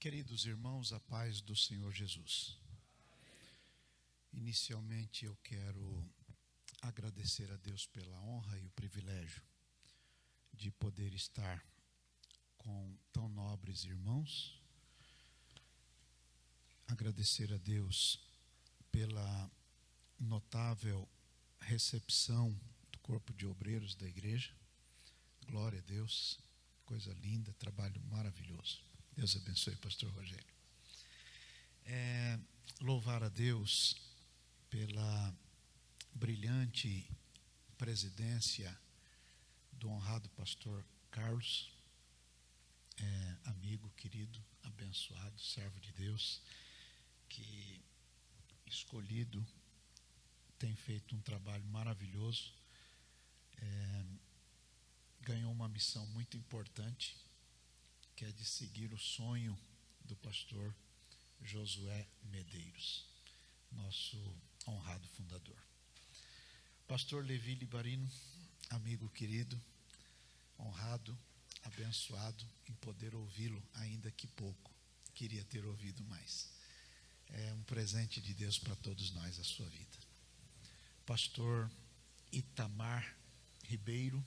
Queridos irmãos, a paz do Senhor Jesus. Inicialmente eu quero agradecer a Deus pela honra e o privilégio de poder estar com tão nobres irmãos. Agradecer a Deus pela notável recepção do corpo de obreiros da igreja. Glória a Deus, coisa linda, trabalho maravilhoso. Deus abençoe, pastor Rogério. Louvar a Deus pela brilhante presidência do honrado pastor Carlos, amigo, querido, abençoado, servo de Deus, que escolhido tem feito um trabalho maravilhoso, ganhou uma missão muito importante, que é de seguir o sonho do pastor Josué Medeiros, nosso honrado fundador. Pastor Levi Libarino, amigo querido, honrado, abençoado em poder ouvi-lo, ainda que pouco, queria ter ouvido mais. É um presente de Deus para todos nós a sua vida. Pastor Itamar Ribeiro,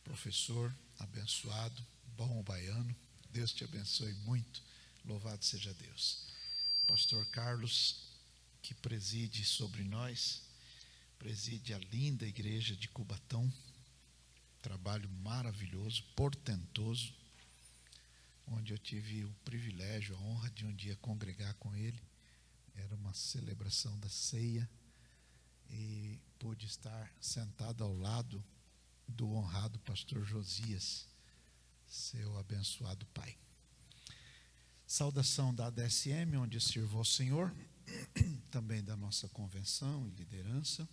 professor, abençoado, bom baiano, Deus te abençoe muito, louvado seja Deus. Pastor Carlos, que preside sobre nós, preside a linda igreja de Cubatão, trabalho maravilhoso, portentoso, onde eu tive o privilégio, a honra de um dia congregar com ele. Era uma celebração da ceia e pude estar sentado ao lado do honrado pastor Josias, seu abençoado pai. Saudação da ADSM, onde sirvo ao Senhor, também da nossa convenção e liderança.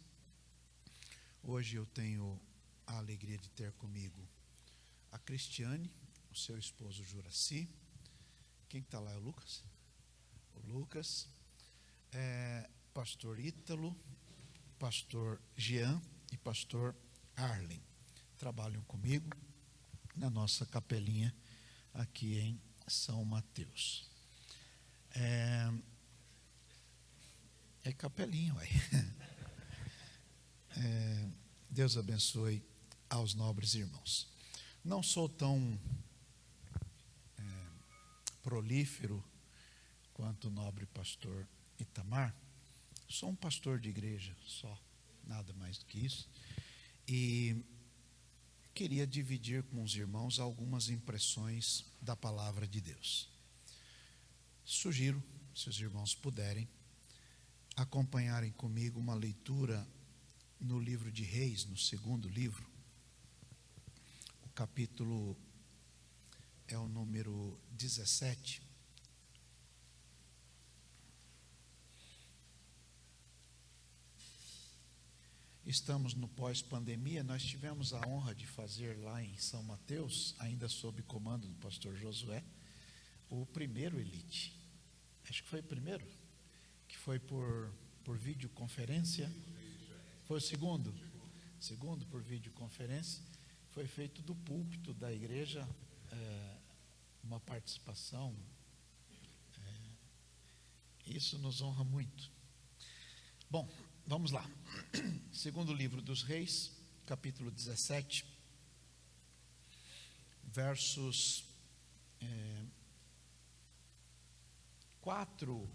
Hoje eu tenho a alegria de ter comigo a Cristiane, o seu esposo Juraci. Quem está lá é o Lucas? O Lucas, pastor Ítalo, pastor Jean e pastor Arlen. Trabalham comigo na nossa capelinha aqui em São Mateus. É capelinha, uai. Deus abençoe aos nobres irmãos. Não sou tão prolífero quanto o nobre pastor Itamar. Sou um pastor de igreja só, nada mais do que isso. E queria dividir com os irmãos algumas impressões da palavra de Deus. Sugiro, se os irmãos puderem, acompanharem comigo uma leitura no livro de Reis, no segundo livro. O capítulo é o número 17. Estamos no pós-pandemia. Nós tivemos a honra de fazer lá em São Mateus, ainda sob comando do pastor Josué, o primeiro Elite. Acho que foi o primeiro, que foi por videoconferência. Foi o segundo? Segundo por videoconferência. Foi feito do púlpito da igreja, uma participação. Isso nos honra muito. Bom, vamos lá. Segundo livro dos Reis, capítulo 17, versos 4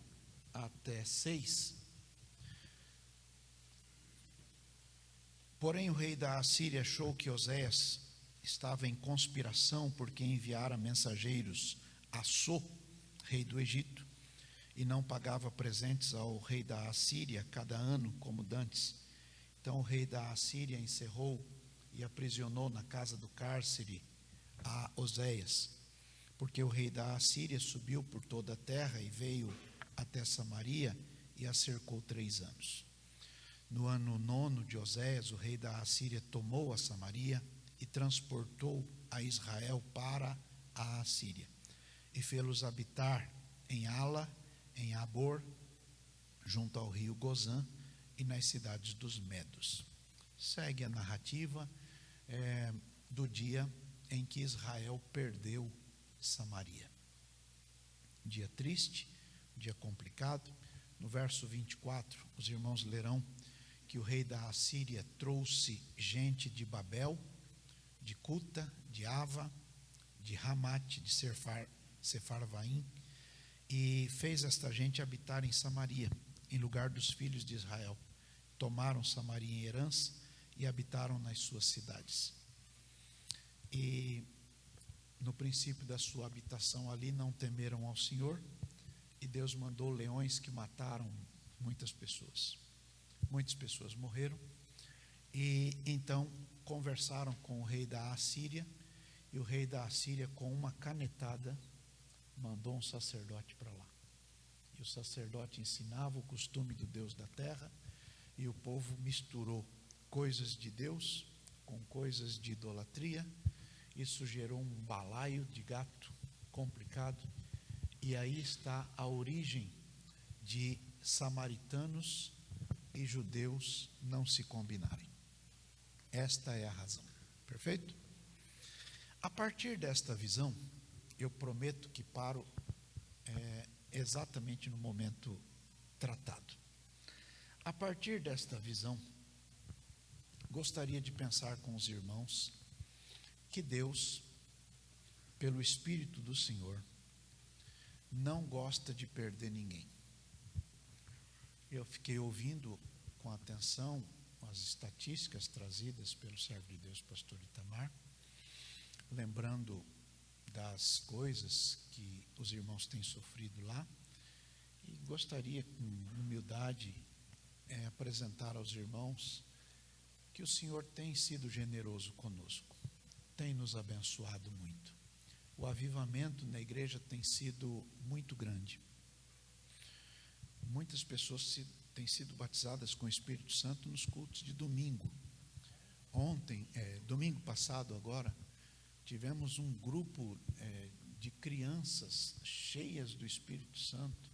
até 6. Porém o rei da Assíria achou que Oséias estava em conspiração, porque enviara mensageiros a So, rei do Egito, e não pagava presentes ao rei da Assíria cada ano, como dantes. Então o rei da Assíria encerrou e aprisionou na casa do cárcere a Oséias, porque o rei da Assíria subiu por toda a terra e veio até Samaria e a cercou 3 anos. No ano 9 de Oséias, o rei da Assíria tomou a Samaria e transportou a Israel para a Assíria, e fê-los habitar em Ala, em Abor, junto ao rio Gozã, e nas cidades dos Medos. Segue a narrativa do dia em que Israel perdeu Samaria. um dia triste, um dia complicado. No verso 24, os irmãos lerão que o rei da Assíria trouxe gente de Babel, de Cuta, de Ava, de Ramate, de Sefarvaim, e fez esta gente habitar em Samaria, em lugar dos filhos de Israel. Tomaram Samaria em herança e habitaram nas suas cidades. E no princípio da sua habitação ali não temeram ao Senhor, e Deus mandou leões que mataram muitas pessoas. Muitas pessoas morreram, e então conversaram com o rei da Assíria, e o rei da Assíria, com uma canetada, mandou um sacerdote para lá. E o sacerdote ensinava o costume do Deus da terra, e o povo misturou coisas de Deus com coisas de idolatria. Isso gerou um balaio de gato complicado, e aí está a origem de samaritanos e judeus não se combinarem. Esta é a razão, perfeito? A partir desta visão, eu prometo que paro exatamente no momento tratado. A partir desta visão, gostaria de pensar com os irmãos que Deus, pelo Espírito do Senhor, não gosta de perder ninguém. Eu fiquei ouvindo com atenção as estatísticas trazidas pelo servo de Deus, pastor Itamar, lembrando das coisas que os irmãos têm sofrido lá, e gostaria, com humildade, apresentar aos irmãos que o Senhor tem sido generoso conosco, tem nos abençoado muito. O avivamento na igreja tem sido muito grande. Muitas pessoas têm sido batizadas com o Espírito Santo nos cultos de domingo. Ontem, domingo passado agora, tivemos um grupo de crianças cheias do Espírito Santo,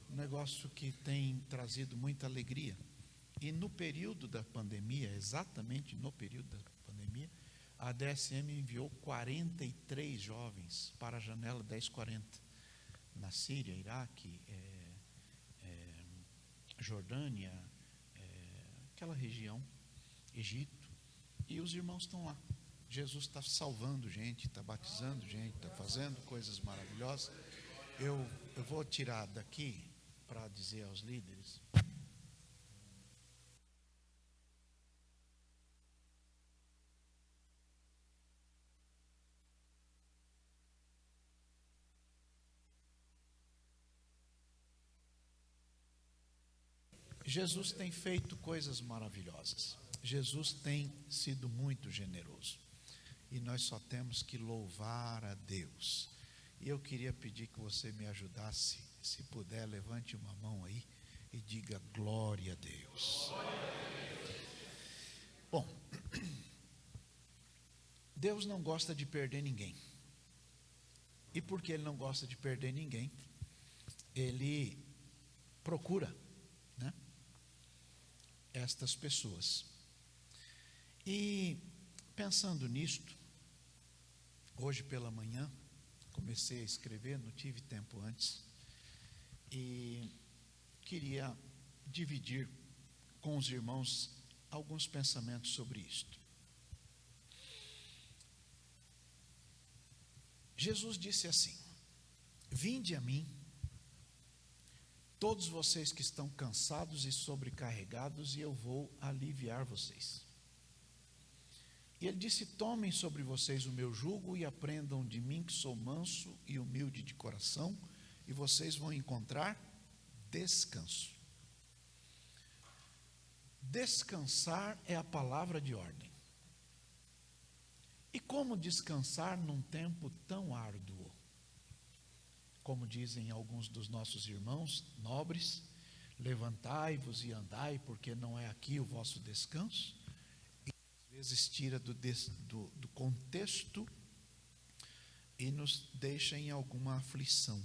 um negócio que tem trazido muita alegria. E no período da pandemia, exatamente no período da pandemia, a DSM enviou 43 jovens para a janela 1040, na Síria, Iraque, Jordânia, aquela região, Egito, e os irmãos estão lá. Jesus está salvando gente, está batizando gente, está fazendo coisas maravilhosas. Eu vou tirar daqui para dizer aos líderes. Jesus tem feito coisas maravilhosas. Jesus tem sido muito generoso. E nós só temos que louvar a Deus. E eu queria pedir que você me ajudasse, se puder, levante uma mão aí e diga glória a Deus. Bom, Deus não gosta de perder ninguém. E porque Ele não gosta de perder ninguém, Ele procura, né, estas pessoas. E pensando nisto, hoje pela manhã, comecei a escrever, não tive tempo antes, e queria dividir com os irmãos alguns pensamentos sobre isto. Jesus disse assim: vinde a mim, todos vocês que estão cansados e sobrecarregados, e eu vou aliviar vocês. E ele disse: tomem sobre vocês o meu jugo e aprendam de mim, que sou manso e humilde de coração, e vocês vão encontrar descanso. Descansar é a palavra de ordem. E como descansar num tempo tão árduo? Como dizem alguns dos nossos irmãos nobres, levantai-vos e andai, porque não é aqui o vosso descanso. E às vezes tira do contexto e nos deixa em alguma aflição.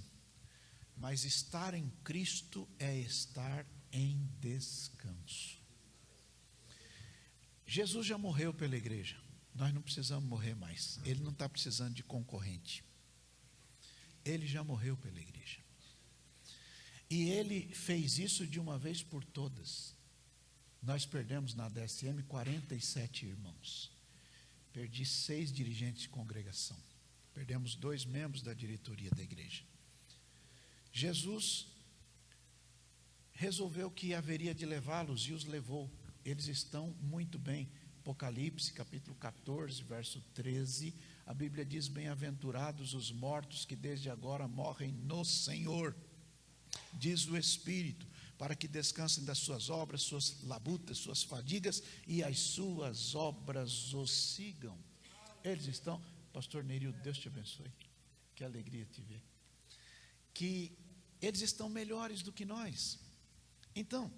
Mas estar em Cristo é estar em descanso. Jesus já morreu pela igreja. Nós não precisamos morrer mais. Ele não está precisando de concorrente. Ele já morreu pela igreja. E ele fez isso de uma vez por todas. Nós perdemos na DSM 47 irmãos. Perdi 6 dirigentes de congregação. Perdemos 2 membros da diretoria da igreja. Jesus resolveu que haveria de levá-los e os levou. Eles estão muito bem. Apocalipse, capítulo 14, verso 13, a Bíblia diz: bem-aventurados os mortos que desde agora morrem no Senhor, diz o Espírito, para que descansem das suas obras, suas labutas, suas fadigas, e as suas obras os sigam. Eles estão, pastor Nerildo, Deus te abençoe, que alegria te ver, que eles estão melhores do que nós. Então,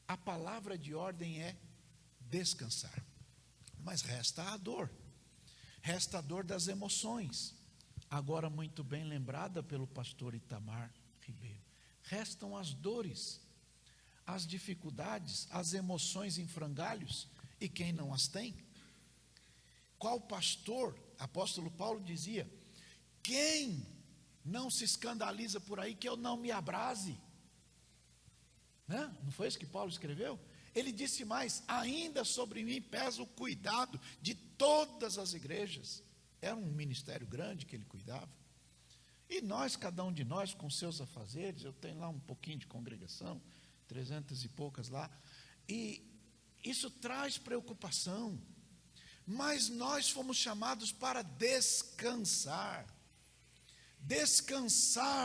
a palavra de ordem é descansar, mas resta a dor das emoções, agora muito bem lembrada pelo pastor Itamar Ribeiro. Restam as dores, as dificuldades, as emoções em frangalhos, e quem não as tem? Qual pastor, apóstolo Paulo dizia, quem não se escandaliza por aí que eu não me abrase? Não foi isso que Paulo escreveu? Ele disse mais: ainda sobre mim pesa o cuidado de todas as igrejas. Era um ministério grande que ele cuidava. E nós, cada um de nós, com seus afazeres, eu tenho lá um pouquinho de congregação, 300 e poucas lá, e isso traz preocupação. Mas nós fomos chamados para descansar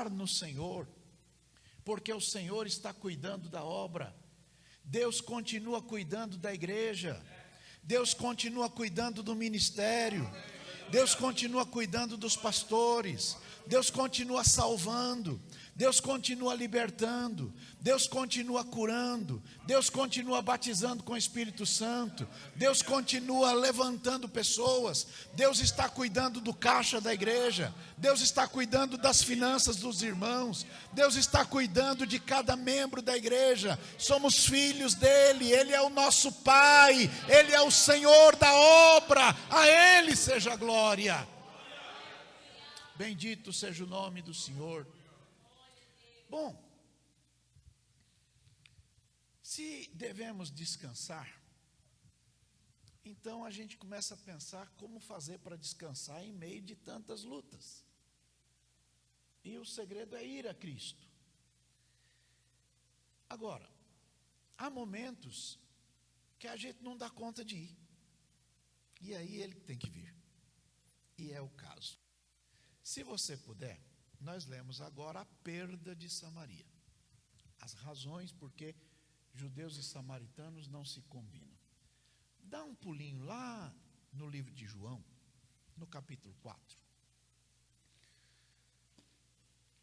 no Senhor, porque o Senhor está cuidando da obra. Deus continua cuidando da igreja, Deus continua cuidando do ministério, Deus continua cuidando dos pastores, Deus continua salvando, Deus continua libertando, Deus continua curando, Deus continua batizando com o Espírito Santo, Deus continua levantando pessoas, Deus está cuidando do caixa da igreja, Deus está cuidando das finanças dos irmãos, Deus está cuidando de cada membro da igreja. Somos filhos dele, ele é o nosso Pai, ele é o Senhor da obra, a ele seja a glória. Bendito seja o nome do Senhor. Bom, se devemos descansar, então a gente começa a pensar como fazer para descansar em meio de tantas lutas. E o segredo é ir a Cristo. Agora, há momentos que a gente não dá conta de ir, e aí ele tem que vir, e é o caso. Se você puder, nós lemos agora a perda de Samaria, as razões porque judeus e samaritanos não se combinam. Dá um pulinho lá no livro de João, no capítulo 4.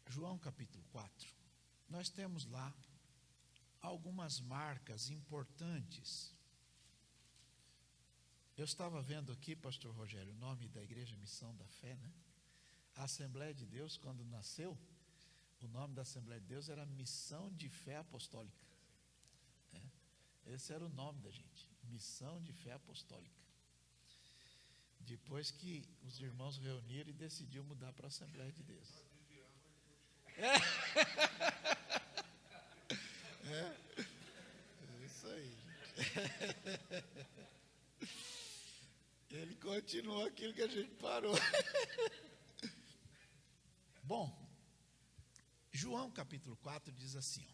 João capítulo 4, nós temos lá algumas marcas importantes. Eu estava vendo aqui, pastor Rogério, o nome da igreja Missão da Fé, né? A Assembleia de Deus, quando nasceu, o nome da Assembleia de Deus era Missão de Fé Apostólica. Esse era o nome da gente, Missão de Fé Apostólica. Depois que os irmãos reuniram e decidiram mudar para a Assembleia de Deus. É isso aí, gente. Ele continuou aquilo que a gente parou. Bom, João capítulo 4 diz assim, ó,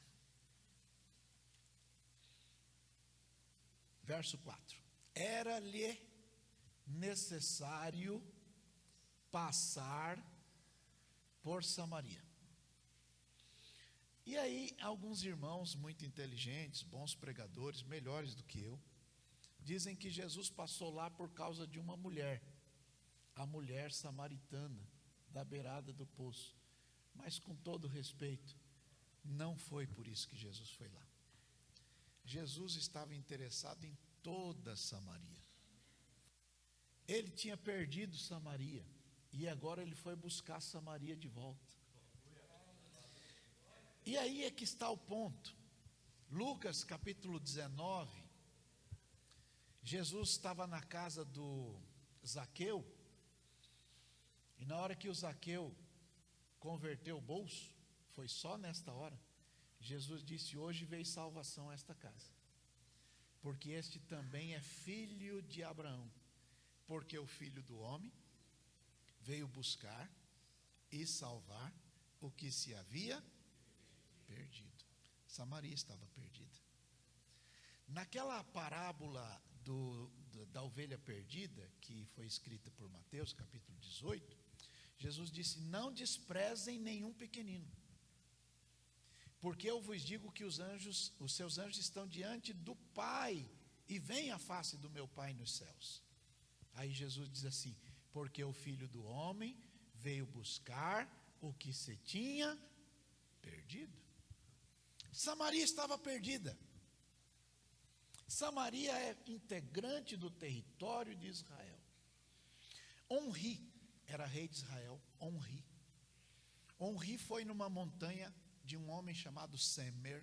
verso 4: era-lhe necessário passar por Samaria. E aí, alguns irmãos muito inteligentes, bons pregadores, melhores do que eu, dizem que Jesus passou lá por causa de uma mulher, a mulher samaritana, da beirada do poço. Mas com todo respeito, não foi por isso que Jesus foi lá. Jesus estava interessado em toda Samaria. Ele tinha perdido Samaria, e agora ele foi buscar Samaria de volta. E aí é que está o ponto. Lucas capítulo 19, Jesus estava na casa do Zaqueu, e na hora que o Zaqueu converteu o bolso, foi só nesta hora, Jesus disse: hoje veio salvação a esta casa, porque este também é filho de Abraão, porque o Filho do Homem veio buscar e salvar o que se havia perdido. Samaria estava perdida. Naquela parábola da ovelha perdida, que foi escrita por Mateus, capítulo 18, Jesus disse: não desprezem nenhum pequenino, porque eu vos digo que os seus anjos estão diante do Pai, e veem a face do meu Pai nos céus. Aí Jesus diz assim: porque o Filho do Homem veio buscar o que se tinha perdido. Samaria estava perdida. Samaria é integrante do território de Israel. Onri era rei de Israel. Onri foi numa montanha de um homem chamado Semer,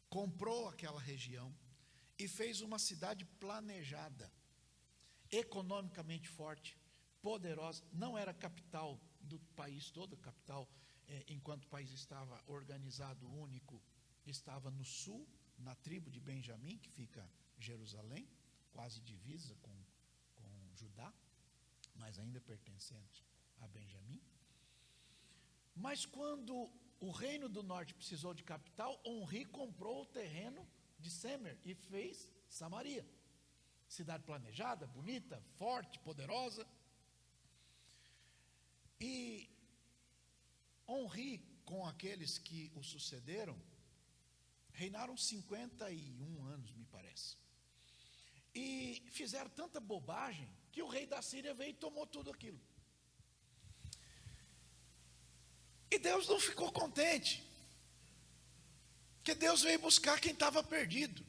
comprou aquela região e fez uma cidade planejada, economicamente forte, poderosa. Não era capital do país todo, capital, enquanto o país estava organizado, único, estava no sul, na tribo de Benjamim, que fica Jerusalém, quase divisa com Judá, mas ainda pertencente a Benjamim. Mas quando o reino do norte precisou de capital, Onri comprou o terreno de Semer e fez Samaria. Cidade planejada, bonita, forte, poderosa. E Onri, com aqueles que o sucederam, reinaram 51 anos, me parece. E fizeram tanta bobagem que o rei da Síria veio e tomou tudo aquilo. E Deus não ficou contente, porque Deus veio buscar quem estava perdido.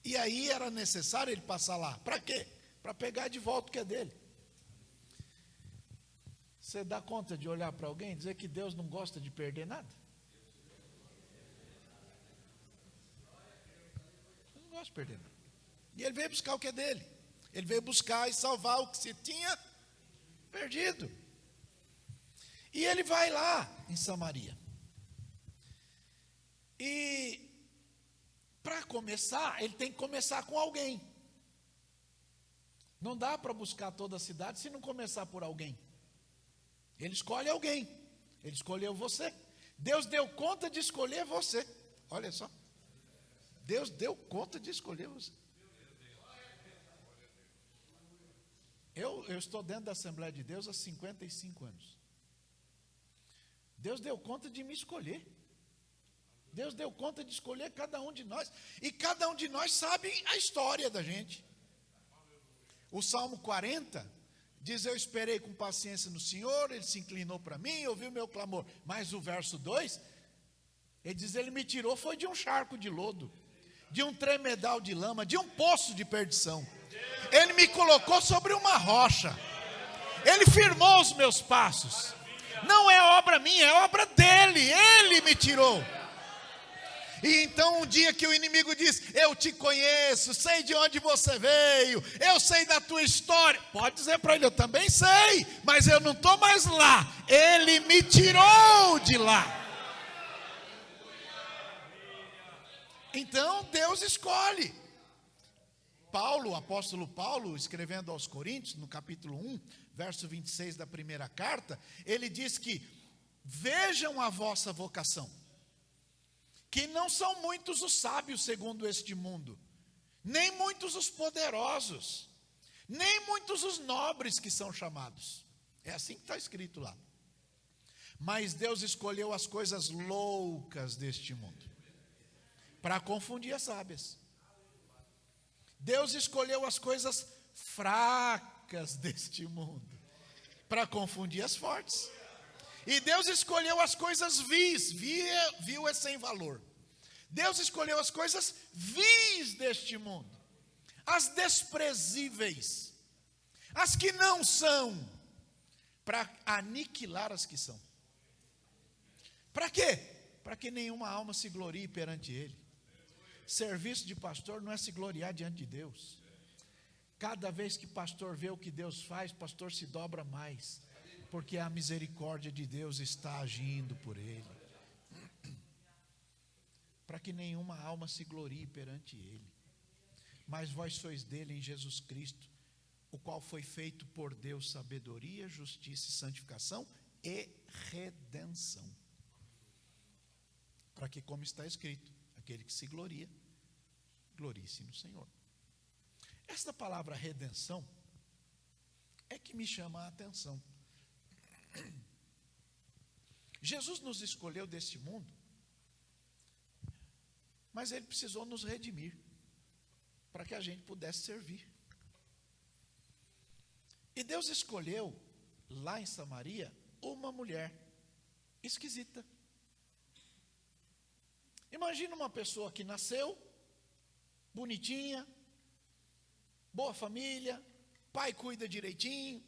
E aí era necessário ele passar lá. Para quê? Para pegar de volta o que é dele. Você dá conta de olhar para alguém e dizer que Deus não gosta de perder nada? Ele não gosta de perder nada. E ele veio buscar o que é dele. Ele veio buscar e salvar o que se tinha perdido. E ele vai lá em Samaria. E para começar, ele tem que começar com alguém. Não dá para buscar toda a cidade se não começar por alguém. Ele escolhe alguém. Ele escolheu você. Deus deu conta de escolher você. Olha só. Deus deu conta de escolher você. Eu estou dentro da Assembleia de Deus há 55 anos. Deus deu conta de me escolher. Deus deu conta de escolher cada um de nós. E cada um de nós sabe a história da gente. O Salmo 40 diz: eu esperei com paciência no Senhor, Ele se inclinou para mim, ouviu o meu clamor. Mas o verso 2, ele diz: Ele me tirou, foi de um charco de lodo, de um tremedal de lama, de um poço de perdição. Ele me colocou sobre uma rocha. Ele firmou os meus passos. Não é obra minha, é obra dele. Ele me tirou. E então um dia que o inimigo diz: eu te conheço, sei de onde você veio, eu sei da tua história. Pode dizer para ele: eu também sei, mas eu não estou mais lá. Ele me tirou de lá. Então Deus escolhe. Paulo, o apóstolo Paulo, escrevendo aos Coríntios, no capítulo 1, verso 26 da primeira carta, ele diz que: vejam a vossa vocação, que não são muitos os sábios segundo este mundo, nem muitos os poderosos, nem muitos os nobres que são chamados. É assim que está escrito lá. Mas Deus escolheu as coisas loucas deste mundo para confundir as sábias. Deus escolheu as coisas fracas deste mundo para confundir as fortes. E Deus escolheu as coisas vis, vil é sem valor. Deus escolheu as coisas vis deste mundo, as desprezíveis, as que não são, para aniquilar as que são. Para quê? Para que nenhuma alma se glorie perante Ele. Serviço de pastor não é se gloriar diante de Deus. Cada vez que pastor vê o que Deus faz, pastor se dobra mais, porque a misericórdia de Deus está agindo por ele. para que nenhuma alma se glorie perante ele. Mas vós sois dele em Jesus Cristo, o qual foi feito por Deus sabedoria, justiça e santificação e redenção. Para que, como está escrito, aquele que se gloria, glorie-se no Senhor. Esta palavra redenção é que me chama a atenção. Jesus nos escolheu deste mundo, mas ele precisou nos redimir, para que a gente pudesse servir. E Deus escolheu, lá em Samaria, uma mulher esquisita. Imagina uma pessoa que nasceu, bonitinha, boa família, pai cuida direitinho,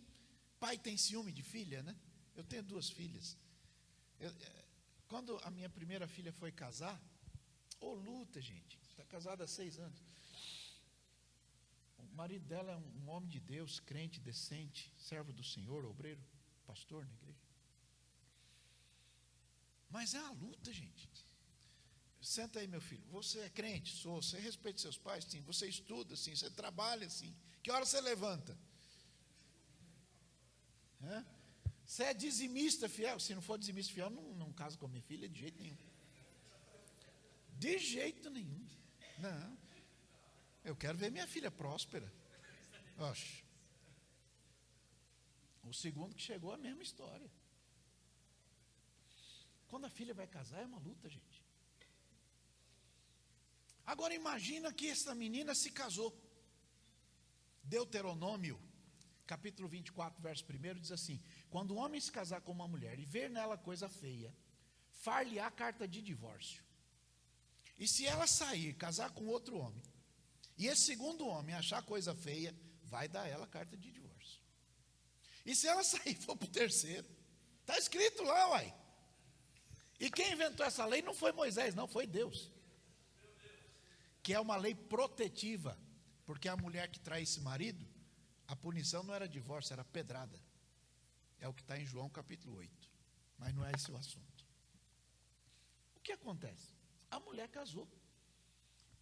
pai tem ciúme de filha, né? Eu tenho 2 filhas. Quando a minha primeira filha foi casar, luta, gente, está casada há 6 anos. O marido dela é um homem de Deus, crente, decente, servo do Senhor, obreiro, pastor na igreja. Mas é uma luta, gente. Senta aí, meu filho, você é crente? Sou. Você respeita seus pais? Sim. Você estuda? Sim. Você trabalha? Sim. Que hora você levanta? Você é dizimista fiel? Se não for dizimista fiel, não caso com a minha filha de jeito nenhum. De jeito nenhum. Não. Eu quero ver minha filha próspera. Oxe. O segundo que chegou, a mesma história. Quando a filha vai casar, é uma luta, gente. Agora imagina que essa menina se casou. Deuteronômio, capítulo 24, verso 1, diz assim: quando o homem se casar com uma mulher e ver nela coisa feia, far-lhe-á carta de divórcio. E se ela sair, casar com outro homem, e esse segundo homem achar coisa feia, vai dar ela carta de divórcio. E se ela sair e for para o terceiro, está escrito lá, uai. E quem inventou essa lei não foi Moisés, não, foi Deus. Que é uma lei protetiva, porque a mulher que traísse marido, a punição não era divórcio, era pedrada. É o que está em João capítulo 8. Mas não é esse o assunto. O que acontece? A mulher casou.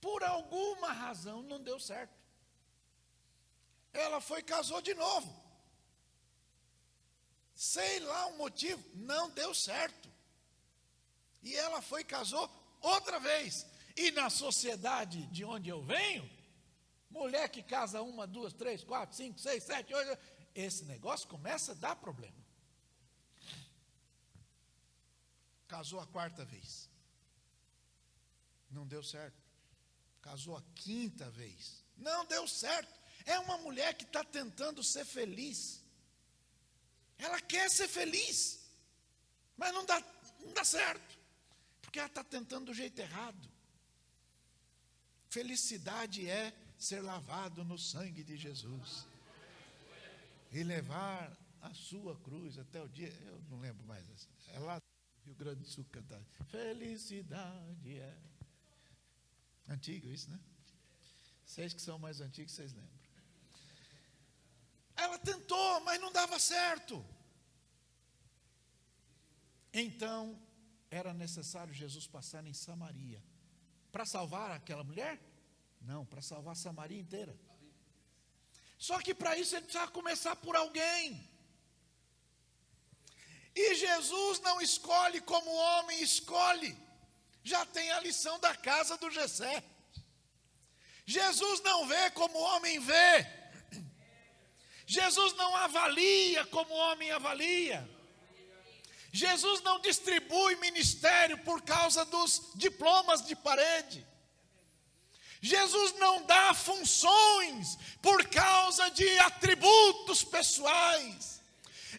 Por alguma razão não deu certo. Ela foi e casou de novo. Sei lá o motivo, não deu certo. E ela foi e casou outra vez. E na sociedade de onde eu venho, mulher que casa 1, 2, 3, 4, 5, 6, 7, 8, esse negócio começa a dar problema. Casou a 4ª vez. Não deu certo. Casou a 5ª vez. Não deu certo. É uma mulher que está tentando ser feliz. Ela quer ser feliz. Mas não dá certo. Porque ela está tentando do jeito errado. Felicidade é ser lavado no sangue de Jesus. E levar a sua cruz até o dia. Eu não lembro mais. É lá do Rio Grande do Sul cantar. Felicidade é. Antigo isso, né? Vocês que são mais antigos, vocês lembram. Ela tentou, mas não dava certo. Então, era necessário Jesus passar em Samaria. Para salvar aquela mulher? Não, para salvar Samaria inteira. Só que para isso ele precisava começar por alguém. E Jesus não escolhe como o homem escolhe. Já tem a lição da casa do Jessé. Jesus não vê como o homem vê. Jesus não avalia como o homem avalia. Jesus não distribui ministério por causa dos diplomas de parede. Jesus não dá funções por causa de atributos pessoais.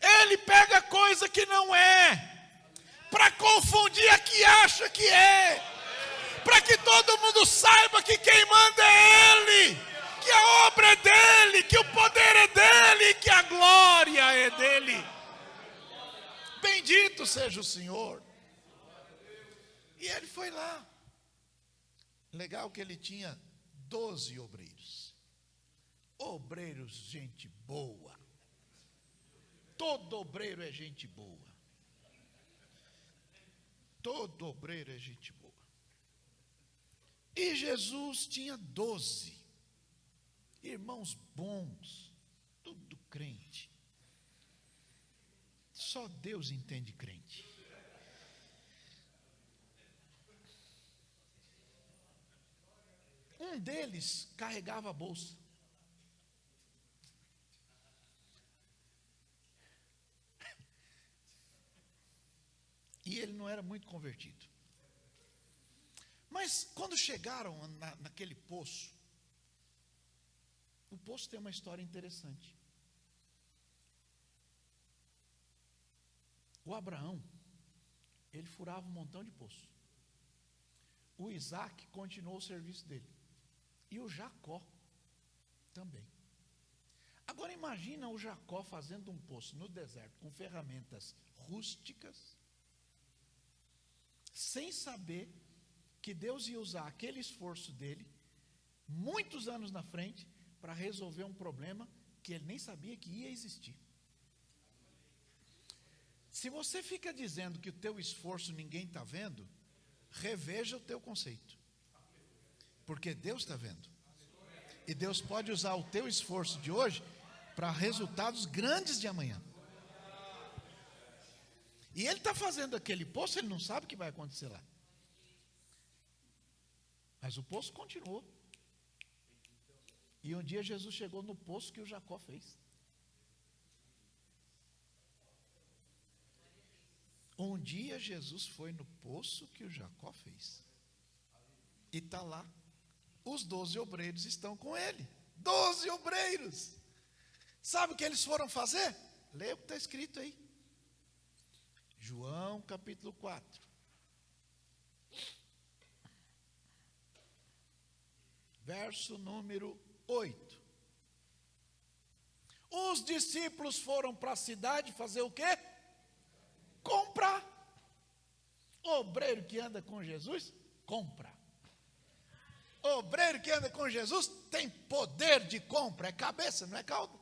Ele pega coisa que não é, para confundir a que acha que é, para que todo mundo saiba que quem manda é Ele, que a obra é dEle, que o poder é dEle, que a glória é dEle. Bendito seja o Senhor. E ele foi lá. Legal que ele tinha 12 obreiros. Obreiros, gente boa. Todo obreiro é gente boa. Todo obreiro é gente boa. E Jesus tinha 12 irmãos bons, tudo crente. Só Deus entende crente. Um deles carregava a bolsa. E ele não era muito convertido. Mas quando chegaram naquele poço, o poço tem uma história interessante. O Abraão, ele furava um montão de poço. O Isaac continuou o serviço dele. E o Jacó também. Agora imagina o Jacó fazendo um poço no deserto com ferramentas rústicas, sem saber que Deus ia usar aquele esforço dele, muitos anos na frente, para resolver um problema que ele nem sabia que ia existir. Se você fica dizendo que o teu esforço ninguém está vendo, reveja o teu conceito. Porque Deus está vendo. E Deus pode usar o teu esforço de hoje para resultados grandes de amanhã. E ele está fazendo aquele poço, ele não sabe o que vai acontecer lá. Mas o poço continuou. E um dia Jesus chegou no poço que o Jacó fez. Um dia Jesus foi no poço que o Jacó fez. E está lá. Os 12 obreiros estão com ele. 12 obreiros. Sabe o que eles foram fazer? Leia o que está escrito aí. João capítulo 4. Verso número 8. Os discípulos foram para a cidade fazer o quê? Comprar. O obreiro que anda com Jesus, compra. O obreiro que anda com Jesus tem poder de compra, é cabeça, não é cauda.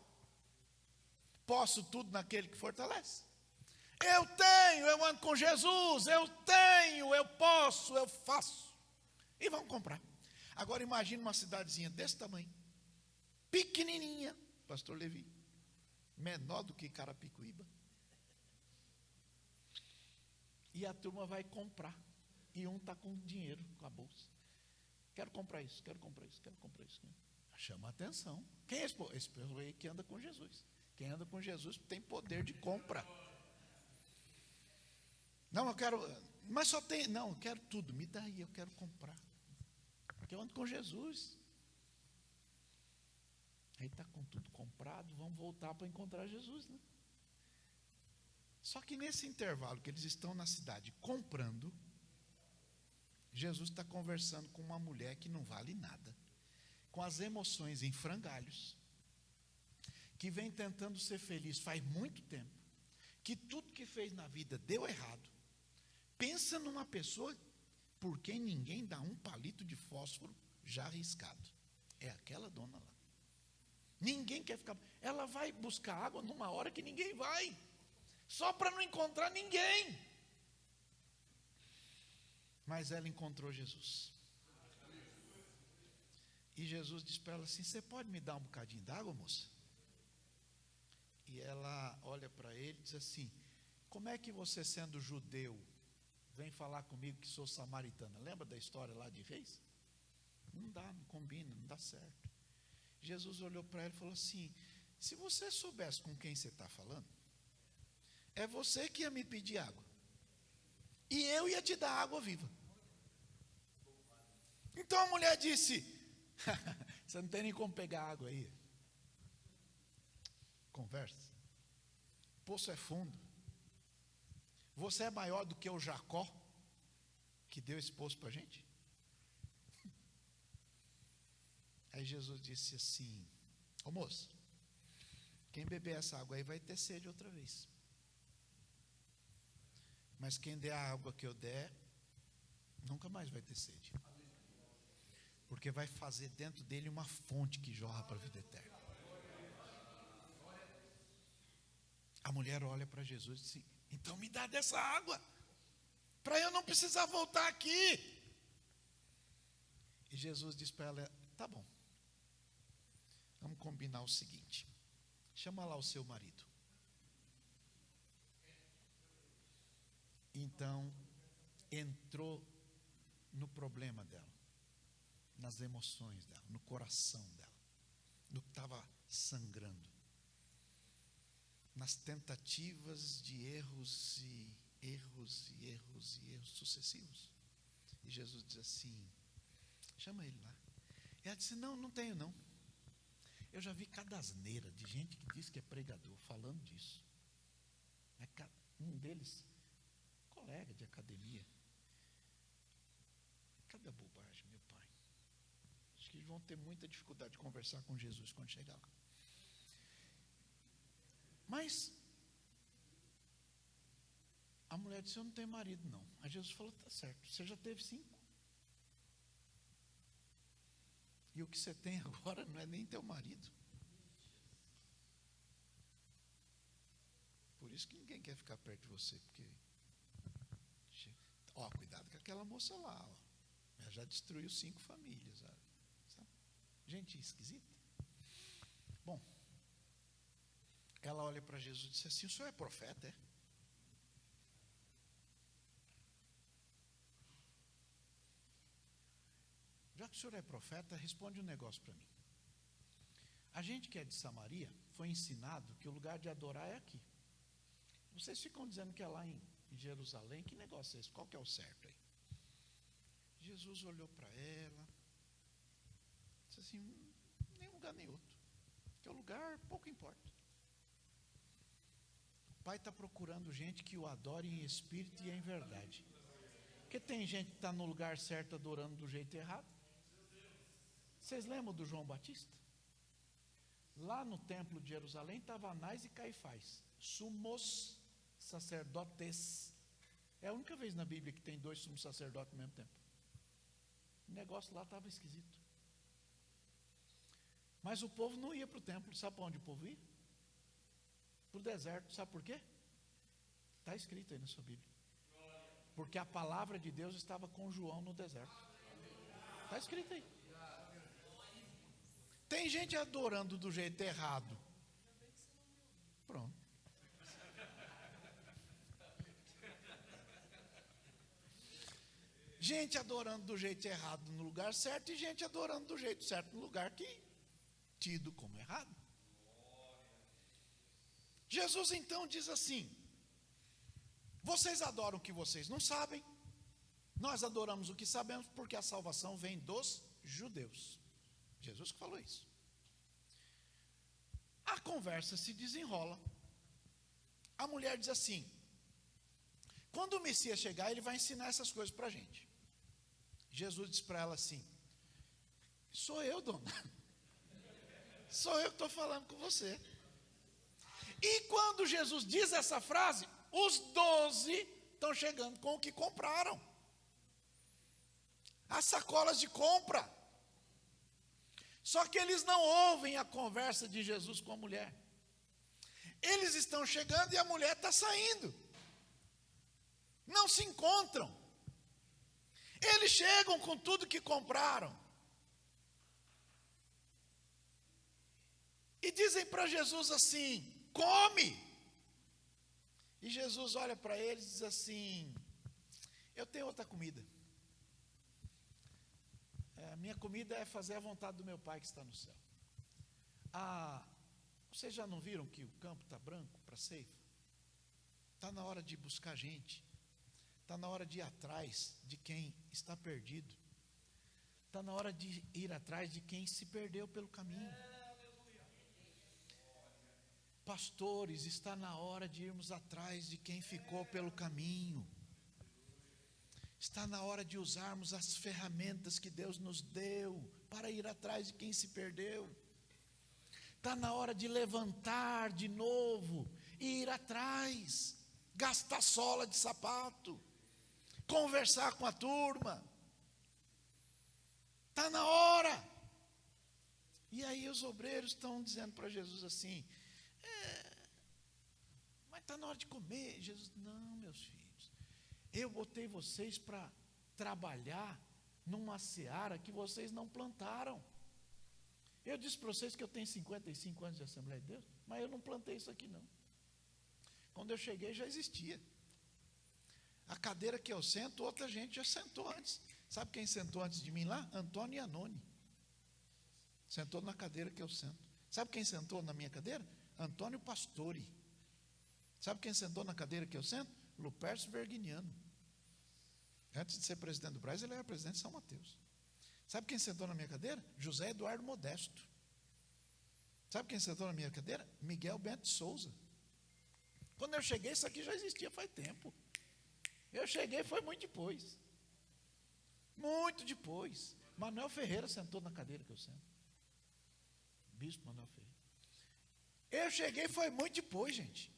Posso tudo naquele que fortalece. Eu ando com Jesus, eu posso, eu faço. E vamos comprar. Agora imagine uma cidadezinha desse tamanho, pequenininha, pastor Levi, menor do que Carapicuíba. E a turma vai comprar. E um está com dinheiro, com a bolsa. Quero comprar isso, quero comprar isso, quero comprar isso. Chama a atenção. Quem é esse povo? Esse povo aí que anda com Jesus. Quem anda com Jesus tem poder de compra. Não, eu quero, mas só tem, não, eu quero tudo, me dá aí, eu quero comprar. Porque eu ando com Jesus. Aí está com tudo comprado, vamos voltar para encontrar Jesus, né? Só que nesse intervalo que eles estão na cidade comprando, Jesus está conversando com uma mulher que não vale nada, com as emoções em frangalhos, que vem tentando ser feliz faz muito tempo, que tudo que fez na vida deu errado. Pensa numa pessoa por quem ninguém dá um palito de fósforo já arriscado. É aquela dona lá. Ninguém quer ficar. Ela vai buscar água numa hora que ninguém vai, só para não encontrar ninguém. Mas ela encontrou Jesus. E Jesus disse para ela assim: você pode me dar um bocadinho d'água, moça? E ela olha para ele e diz assim: como é que você, sendo judeu, vem falar comigo que sou samaritana? Lembra da história lá de Reis? Não dá, não combina, não dá certo. Jesus olhou para ela e falou assim: se você soubesse com quem você está falando, é você que ia me pedir água, e eu ia te dar água viva. Então a mulher disse: você não tem nem como pegar água aí. Conversa. O poço é fundo. Você é maior do que o Jacó, que deu esse poço para a gente? Aí Jesus disse assim: ô moço, quem beber essa água aí vai ter sede outra vez. Mas quem der a água que eu der, nunca mais vai ter sede. Porque vai fazer dentro dele uma fonte que jorra para a vida eterna. A mulher olha para Jesus e diz assim: então me dá dessa água, para eu não precisar voltar aqui. E Jesus disse para ela: tá bom, vamos combinar o seguinte, chama lá o seu marido. Então, entrou no problema dela, nas emoções dela, no coração dela, no que estava sangrando, nas tentativas de erros sucessivos. E Jesus diz assim: chama ele lá. Ela disse: não tenho não. Eu já vi cada asneira de gente que diz que é pregador falando disso. Um deles, colega de academia. Cada bobagem, meu pai. Acho que eles vão ter muita dificuldade de conversar com Jesus quando chegar lá. Mas a mulher disse: eu não tenho marido não. Aí Jesus falou: tá certo, você já teve 5. E o que você tem agora não é nem teu marido. Por isso que ninguém quer ficar perto de você, porque cuidado com aquela moça lá, ela já destruiu 5 famílias, sabe? Gente esquisita. Bom, ela olha para Jesus e diz assim: o senhor é profeta, é? Já que o senhor é profeta, responde um negócio para mim. A gente que é de Samaria foi ensinado que o lugar de adorar é aqui. Vocês ficam dizendo que é lá em Jerusalém. Que negócio é esse? Qual que é o certo aí? Jesus olhou para ela, disse assim: nem um lugar nem outro, que o lugar pouco importa. O Pai está procurando gente que o adore em espírito e em verdade. Porque tem gente que está no lugar certo adorando do jeito errado. Vocês lembram do João Batista? Lá no templo de Jerusalém estava Anás e Caifás, sumos sacerdotes. É a única vez na Bíblia que tem 2 sumos sacerdotes ao mesmo tempo. O negócio lá estava esquisito. Mas o povo não ia para o templo. Sabe para onde o povo ia? Para o deserto. Sabe por quê? Está escrito aí na sua Bíblia. Porque a palavra de Deus estava com João no deserto. Está escrito aí. Tem gente adorando do jeito errado. Pronto. Gente adorando do jeito errado no lugar certo e gente adorando do jeito certo no lugar que tido como errado. Jesus então diz assim: vocês adoram o que vocês não sabem, nós adoramos o que sabemos, porque a salvação vem dos judeus. Jesus que falou isso. A conversa se desenrola. A mulher diz assim: quando o Messias chegar, ele vai ensinar essas coisas para a gente. Jesus diz para ela assim: sou eu, dona. Sou eu que estou falando com você. E quando Jesus diz essa frase, os 12 estão chegando com o que compraram. As sacolas de compra. Só que eles não ouvem a conversa de Jesus com a mulher. Eles estão chegando e a mulher está saindo. Não se encontram. Eles chegam com tudo que compraram. E dizem para Jesus assim: come. E Jesus olha para eles e diz assim: eu tenho outra comida. A minha comida é fazer a vontade do meu Pai que está no céu. Vocês já não viram que o campo está branco para ceifa? Está na hora de buscar gente. Está na hora de ir atrás de quem está perdido. Está na hora de ir atrás de quem se perdeu pelo caminho. Pastores, está na hora de irmos atrás de quem ficou pelo caminho. Está na hora de usarmos as ferramentas que Deus nos deu para ir atrás de quem se perdeu. Está na hora de levantar de novo e ir atrás, gastar sola de sapato, conversar com a turma. Está na hora. E aí os obreiros estão dizendo para Jesus assim: mas está na hora de comer. Jesus: não, meus filhos, eu botei vocês para trabalhar numa seara que vocês não plantaram. Eu disse para vocês que eu tenho 55 anos de Assembleia de Deus, mas eu não plantei isso aqui não. Quando eu cheguei já existia. A cadeira que eu sento, outra gente já sentou antes. Sabe quem sentou antes de mim lá? Antônio Iannone. Sentou na cadeira que eu sento. Sabe quem sentou na minha cadeira? Antônio Pastore. Sabe quem sentou na cadeira que eu sento? Lupercio Verginiano. Antes de ser presidente do Brasil, ele era presidente de São Mateus. Sabe quem sentou na minha cadeira? José Eduardo Modesto. Sabe quem sentou na minha cadeira? Miguel Bento de Souza. Quando eu cheguei, isso aqui já existia faz tempo. Eu cheguei, foi muito depois. Muito depois. Manuel Ferreira sentou na cadeira que eu sento. Bispo Manuel Ferreira. Eu cheguei, foi muito depois, gente.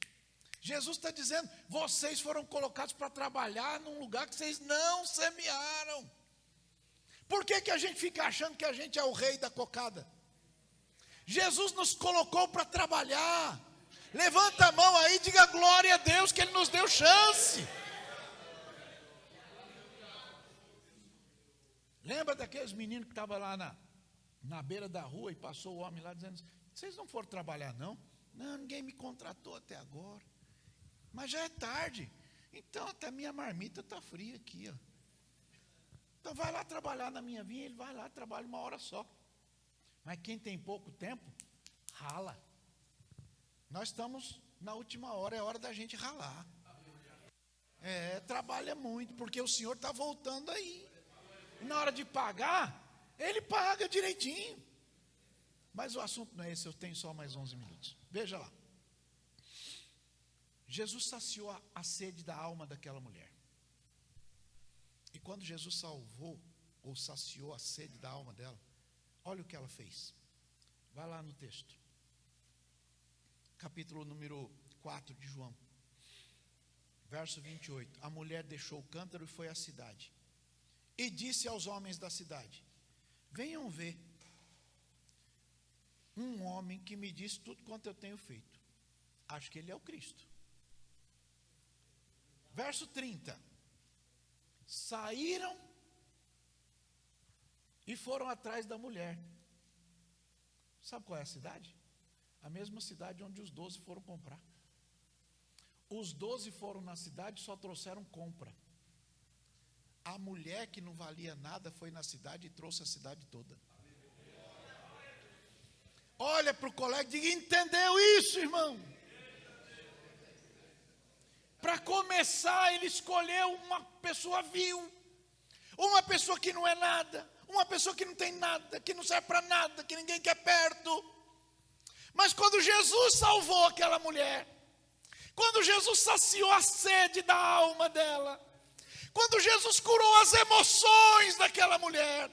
Jesus está dizendo, vocês foram colocados para trabalhar num lugar que vocês não semearam. Por que a gente fica achando que a gente é o rei da cocada? Jesus nos colocou para trabalhar. Levanta a mão aí e diga glória a Deus que Ele nos deu chance. Lembra daqueles meninos que estavam lá na beira da rua e passou o homem lá dizendo, vocês não foram trabalhar não? Não, ninguém me contratou até agora. Mas já é tarde. Então até minha marmita está fria aqui, ó. Então vai lá trabalhar na minha vinha, ele vai lá, trabalha 1 hora só. Mas quem tem pouco tempo, rala. Nós estamos na última hora, é hora da gente ralar. Trabalha muito, porque o Senhor está voltando aí. E na hora de pagar, Ele paga direitinho. Mas o assunto não é esse, eu tenho só mais 11 minutos. Veja lá. Jesus saciou a sede da alma daquela mulher. E quando Jesus salvou, ou saciou a sede da alma dela, olha o que ela fez. Vai lá no texto. Capítulo número 4 de João. Verso 28. A mulher deixou o cântaro e foi à cidade. E disse aos homens da cidade, venham ver um homem que me disse tudo quanto eu tenho feito. Acho que ele é o Cristo. Verso 30. Saíram e foram atrás da mulher. Sabe qual é a cidade? A mesma cidade onde os 12 foram comprar. Os 12 foram na cidade e só trouxeram compra. A mulher que não valia nada foi na cidade e trouxe a cidade toda. Olha para o colega e diga, entendeu isso, irmão? Para começar, ele escolheu uma pessoa vil, uma pessoa que não é nada, uma pessoa que não tem nada, que não serve para nada, que ninguém quer perto. Mas quando Jesus salvou aquela mulher, quando Jesus saciou a sede da alma dela, quando Jesus curou as emoções daquela mulher,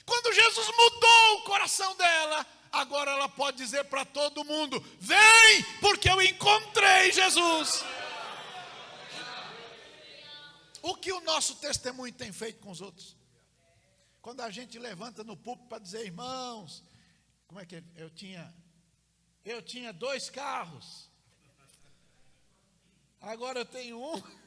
quando Jesus mudou o coração dela, agora ela pode dizer para todo mundo, vem, porque eu encontrei Jesus. O que o nosso testemunho tem feito com os outros? Quando a gente levanta no púlpito para dizer, irmãos, como é que eu tinha 2 carros, agora eu tenho um.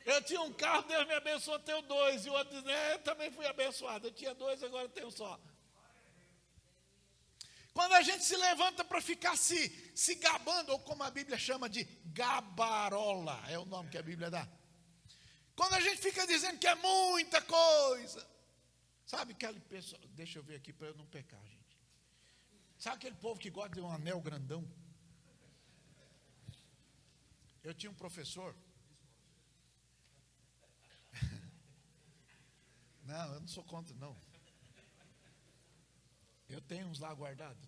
Eu tinha um carro, Deus me abençoou, tenho 2. E o outro diz, eu também fui abençoado, eu tinha 2, agora eu tenho um só. Quando a gente se levanta para ficar se gabando, ou como a Bíblia chama de gabarola, é o nome que a Bíblia dá. Quando a gente fica dizendo que é muita coisa, sabe aquele pessoal, deixa eu ver aqui para eu não pecar, gente. Sabe aquele povo que gosta de um anel grandão? Eu tinha um professor. Não, eu não sou contra, não. Eu tenho uns lá guardados.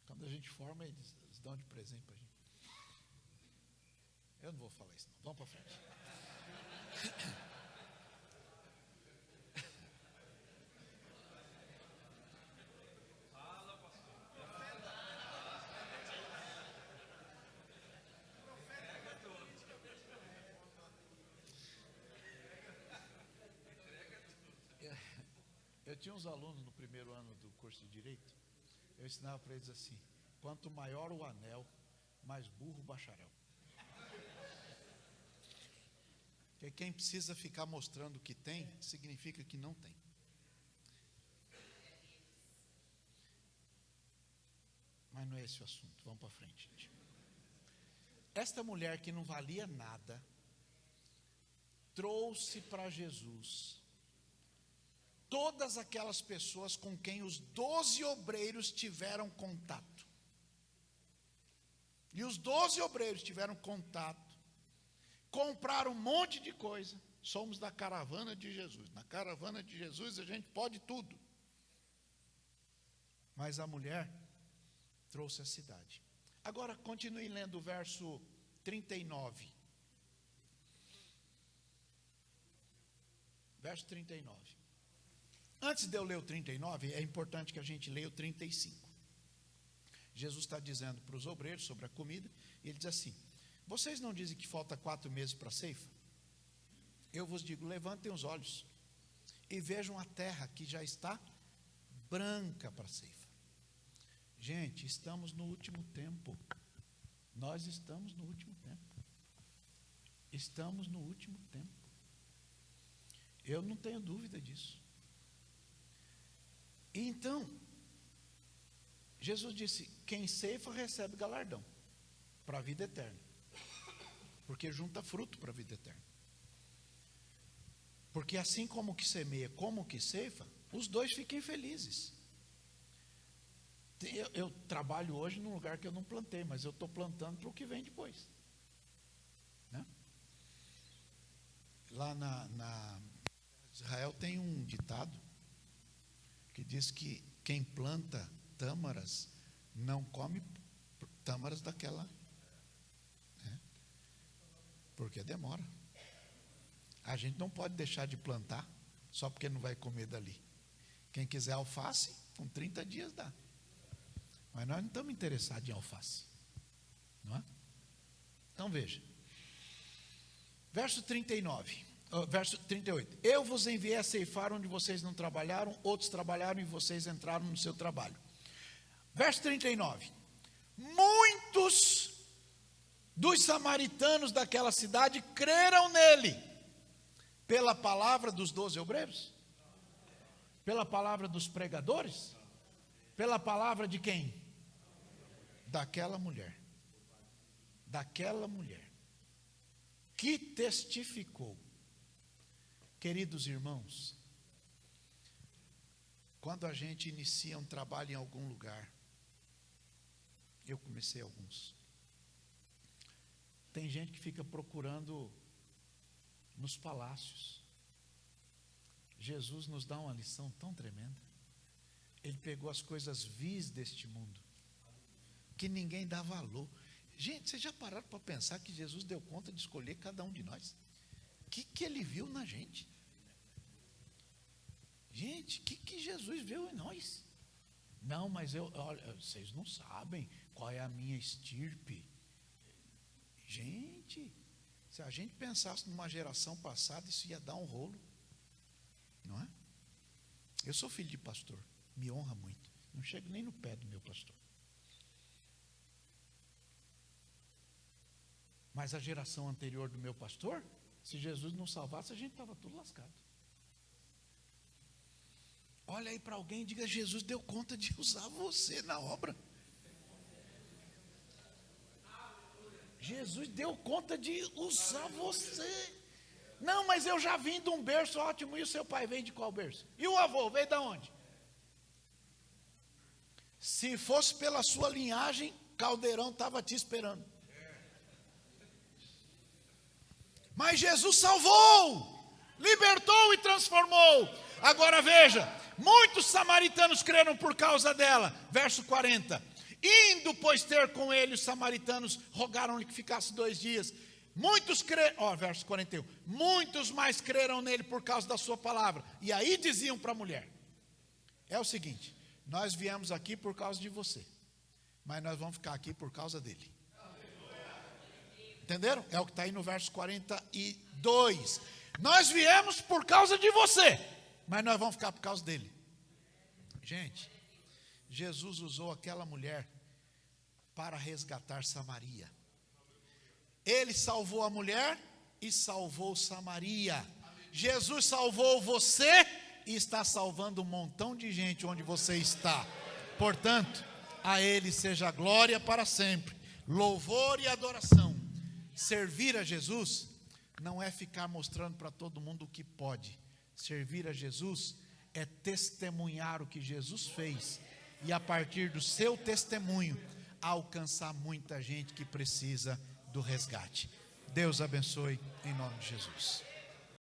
Quando a gente forma, eles dão de presente para a gente. Eu não vou falar isso, não. Vamos para frente. Eu tinha uns alunos no primeiro ano do curso de Direito, eu ensinava para eles assim, quanto maior o anel, mais burro o bacharel. Porque quem precisa ficar mostrando o que tem, significa que não tem. Mas não é esse o assunto, vamos para frente, gente. Esta mulher que não valia nada, trouxe para Jesus todas aquelas pessoas com quem os 12 obreiros tiveram contato. E os 12 obreiros tiveram contato, compraram um monte de coisa. Somos da caravana de Jesus. Na caravana de Jesus a gente pode tudo. Mas a mulher trouxe a cidade. Agora continue lendo o verso 39. Verso 39. Antes de eu ler o 39, é importante que a gente leia o 35. Jesus está dizendo para os obreiros sobre a comida, e ele diz assim: vocês não dizem que falta 4 meses para a ceifa? Eu vos digo, levantem os olhos e vejam a terra que já está branca para a ceifa. Gente, estamos no último tempo. Nós estamos no último tempo. Estamos no último tempo. Eu não tenho dúvida disso. E então, Jesus disse: quem ceifa recebe galardão para a vida eterna. Porque junta fruto para a vida eterna. Porque assim como que semeia, como que ceifa, os dois fiquem felizes. Eu trabalho hoje num lugar que eu não plantei, mas eu estou plantando para o que vem depois. Né? Lá na Israel tem um ditado que diz que quem planta tâmaras não come tâmaras daquela, né? Porque demora. A gente não pode deixar de plantar só porque não vai comer dali. Quem quiser alface, com 30 dias dá. Mas nós não estamos interessados em alface, não é? Então veja, verso 39, verso 38. Eu vos enviei a ceifar onde vocês não trabalharam, outros trabalharam e vocês entraram no seu trabalho. Verso 39. Muitos dos samaritanos daquela cidade creram nele, pela palavra dos 12 obreiros? Pela palavra dos pregadores? Pela palavra de quem? Daquela mulher. Daquela mulher que testificou. Queridos irmãos, quando a gente inicia um trabalho em algum lugar, eu comecei alguns, tem gente que fica procurando nos palácios. Jesus nos dá uma lição tão tremenda. Ele pegou as coisas vis deste mundo, que ninguém dá valor. Gente, vocês já pararam para pensar que Jesus deu conta de escolher cada um de nós? O que ele viu na gente? Gente, o que Jesus viu em nós? Não, mas olha, vocês não sabem qual é a minha estirpe. Gente, se a gente pensasse numa geração passada, isso ia dar um rolo, não é? Eu sou filho de pastor, me honra muito. Não chego nem no pé do meu pastor. Mas a geração anterior do meu pastor, se Jesus não salvasse, a gente estava tudo lascado. Olha aí para alguém e diga: Jesus deu conta de usar você na obra. Jesus deu conta de usar você. Não, mas eu já vim de um berço ótimo. E o seu pai veio de qual berço? E o avô veio de onde? Se fosse pela sua linhagem, Caldeirão estava te esperando. Mas Jesus salvou, libertou e transformou. Agora veja, muitos samaritanos creram por causa dela. Verso 40. Indo, pois, ter com ele, os samaritanos rogaram-lhe que ficasse 2 dias. Muitos creram, verso 41. Muitos mais creram nele por causa da sua palavra. E aí diziam para a mulher: é o seguinte, nós viemos aqui por causa de você, mas nós vamos ficar aqui por causa dele. Entenderam? É o que está aí no verso 42. Nós viemos por causa de você, mas nós vamos ficar por causa dele. Gente, Jesus usou aquela mulher para resgatar Samaria. Ele salvou a mulher e salvou Samaria. Jesus salvou você e está salvando um montão de gente onde você está. Portanto, a Ele seja glória para sempre, louvor e adoração. Servir a Jesus não é ficar mostrando para todo mundo o que pode. Servir a Jesus é testemunhar o que Jesus fez e, a partir do seu testemunho, alcançar muita gente que precisa do resgate. Deus abençoe em nome de Jesus.